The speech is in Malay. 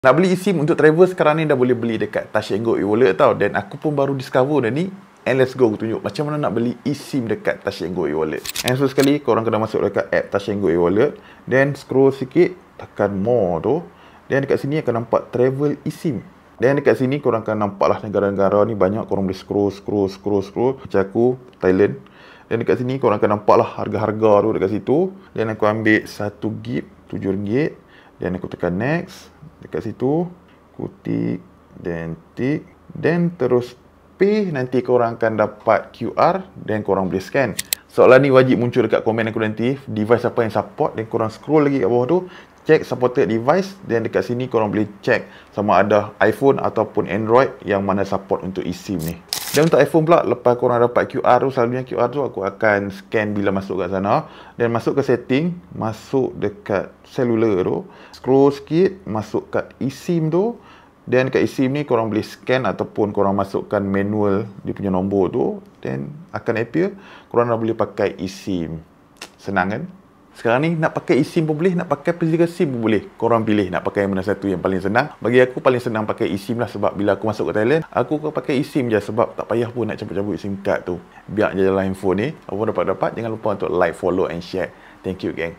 Nak beli eSIM untuk travel sekarang ni dah boleh beli dekat Touch 'n Go e-wallet tau. Dan aku pun baru discover dah ni. And let's go, aku tunjuk macam mana nak beli eSIM dekat Touch 'n Go e-wallet. And so sekali korang kena masuk dekat app Touch 'n Go e-wallet. Then scroll sikit, tekan more tu. Dan dekat sini akan nampak travel eSIM. Dan dekat sini korang akan nampak lah negara-negara ni banyak. Korang boleh scroll. Macam aku, Thailand. Dan dekat sini korang akan nampak lah harga-harga tu dekat situ. Dan aku ambil 1 GB RM7. Dan aku tekan next. Dekat situ aku tik, dan tik, dan terus pay. Nanti korang akan dapat QR dan korang boleh scan. Soalan ni wajib muncul dekat komen aku nanti, device apa yang support. Dan korang scroll lagi kat bawah tu, check supported device. Dan dekat sini korang boleh check sama ada iPhone ataupun Android yang mana support untuk eSIM ni. Dan untuk iPhone pula, lepas korang dapat QR tu, selalunya QR tu aku akan scan bila masuk kat sana. Dan masuk ke setting, masuk dekat cellular tu, scroll sikit, masuk kat eSIM tu. Dan dekat eSIM ni korang boleh scan ataupun korang masukkan manual dia punya nombor tu. Dan akan appear, korang dah boleh pakai eSIM. Senang kan? Sekarang ni nak pakai eSIM pun boleh, nak pakai physical SIM pun boleh. Korang pilih nak pakai mana satu yang paling senang. Bagi aku paling senang pakai eSIM lah, sebab bila aku masuk ke Thailand, aku akan pakai eSIM je, sebab tak payah pun nak cabut-cabut SIM card tu. Biar je dalam handphone ni. Apa dapat, jangan lupa untuk like, follow and share. Thank you, gang.